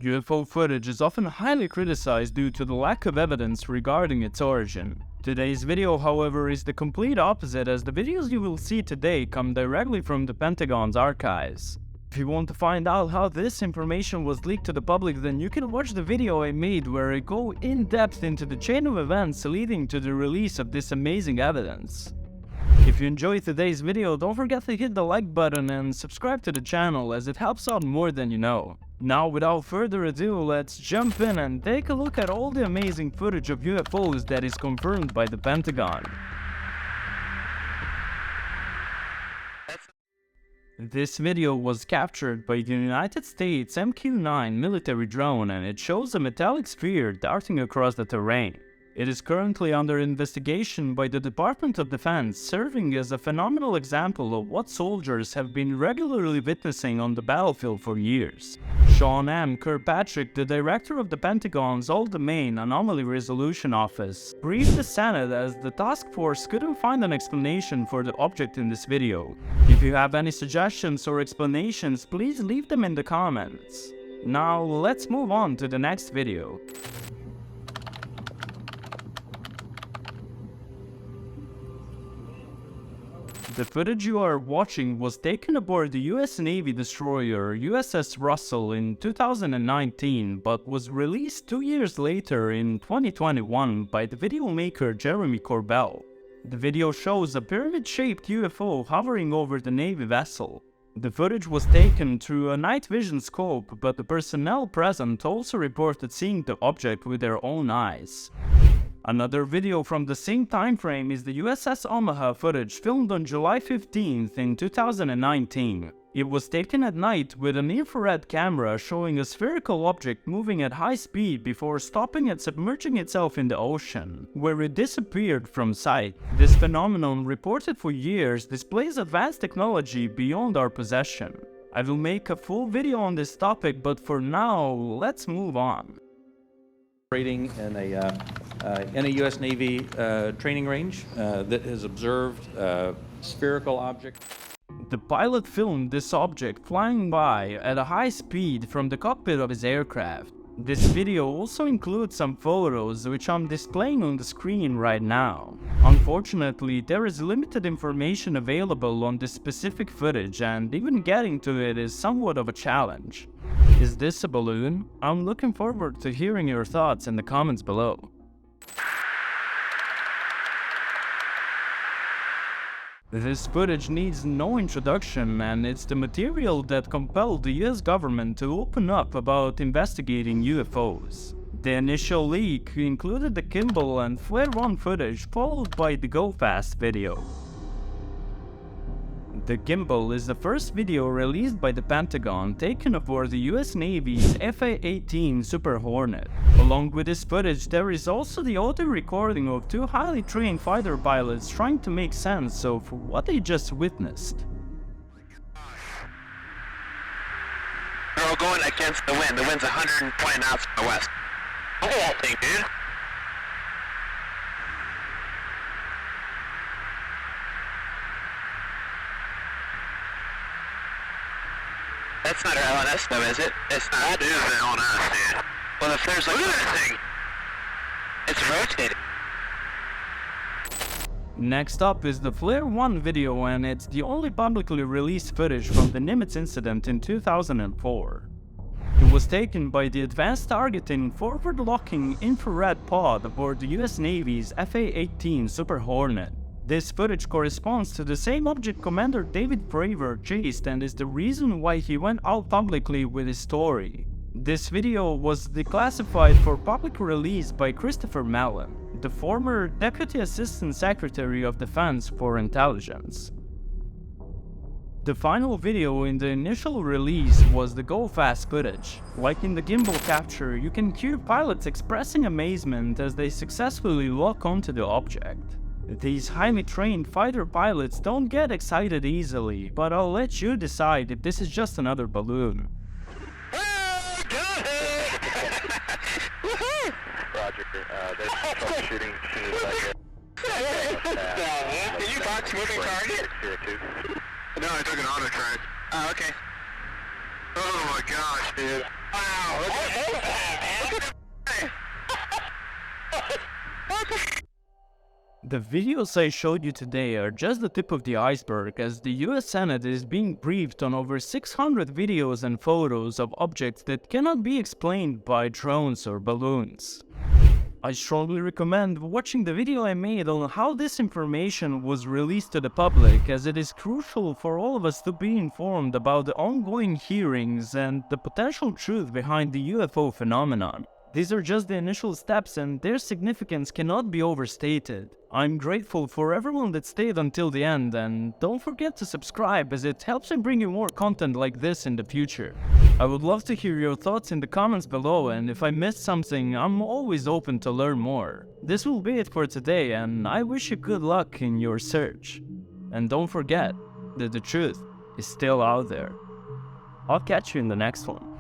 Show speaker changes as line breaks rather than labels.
UFO footage is often highly criticized due to the lack of evidence regarding its origin. Today's video, however, is the complete opposite, as the videos you will see today come directly from the Pentagon's archives. If you want to find out how this information was leaked to the public, then you can watch the video I made where I go in depth into the chain of events leading to the release of this amazing evidence. If you enjoyed today's video, don't forget to hit the like button and subscribe to the channel, as it helps out more than you know. Now, without further ado, let's jump in and take a look at all the amazing footage of UFOs that is confirmed by the Pentagon. This video was captured by the United States MQ-9 military drone, and it shows a metallic sphere darting across the terrain. It is currently under investigation by the Department of Defense, serving as a phenomenal example of what soldiers have been regularly witnessing on the battlefield for years. Sean M. Kirkpatrick, the director of the Pentagon's All-Domain Anomaly Resolution Office, briefed the Senate as the task force couldn't find an explanation for the object in this video. If you have any suggestions or explanations, please leave them in the comments. Now, let's move on to the next video. The footage you are watching was taken aboard the US Navy destroyer USS Russell in 2019, but was released 2 years later in 2021 by the video maker Jeremy Corbell. The video shows a pyramid-shaped UFO hovering over the Navy vessel. The footage was taken through a night vision scope, but the personnel present also reported seeing the object with their own eyes. Another video from the same time frame is the USS Omaha footage filmed on July 15th in 2019. It was taken at night with an infrared camera showing a spherical object moving at high speed before stopping and submerging itself in the ocean, where it disappeared from sight. This phenomenon, reported for years, displays advanced technology beyond our possession. I will make a full video on this topic, but for now, let's move on.
In a U.S. Navy training range that has observed a spherical object.
The pilot filmed this object flying by at a high speed from the cockpit of his aircraft. This video also includes some photos which I'm displaying on the screen right now. Unfortunately, there is limited information available on this specific footage, and even getting to it is somewhat of a challenge. Is this a balloon? I'm looking forward to hearing your thoughts in the comments below. This footage needs no introduction, and it's the material that compelled the US government to open up about investigating UFOs. The initial leak included the gimbal and flare 1 footage, followed by the Go Fast video. The gimbal is the first video released by the Pentagon, taken aboard the US Navy's FA-18 Super Hornet. Along with this footage, there is also the audio recording of 2 highly trained fighter pilots trying to make sense of what they just witnessed.
They're all going against the wind. The wind's 120 knots from the west. Look at that thing, dude. That's not our LNS though, is it? It's not. That is an LNS, dude. Well, if there's like... Look at that thing! It's rotating.
Next up is the Flare 1 video, and it's the only publicly released footage from the Nimitz incident in 2004. It was taken by the Advanced Targeting Forward-Locking Infrared Pod aboard the US Navy's FA-18 Super Hornet. This footage corresponds to the same object Commander David Fravor chased, and is the reason why he went out publicly with his story. This video was declassified for public release by Christopher Mellon, the former Deputy Assistant Secretary of Defense for Intelligence. The final video in the initial release was the Go Fast footage. Like in the gimbal capture, you can hear pilots expressing amazement as they successfully lock onto the object. These highly trained fighter pilots don't get excited easily, but I'll let you decide if this is just another balloon.
Oh, got it! Woohoo!
Roger, there's troubleshooting.
Did you box moving target?
No, I took an auto track.
Oh, okay.
Oh my gosh, dude.
Wow, look at
The videos I showed you today are just the tip of the iceberg, as the US Senate is being briefed on over 600 videos and photos of objects that cannot be explained by drones or balloons. I strongly recommend watching the video I made on how this information was released to the public, as it is crucial for all of us to be informed about the ongoing hearings and the potential truth behind the UFO phenomenon. These are just the initial steps and their significance cannot be overstated. I'm grateful for everyone that stayed until the end, and don't forget to subscribe as it helps me bring you more content like this in the future. I would love to hear your thoughts in the comments below, and if I missed something, I'm always open to learn more. This will be it for today, and I wish you good luck in your search. And don't forget that the truth is still out there. I'll catch you in the next one.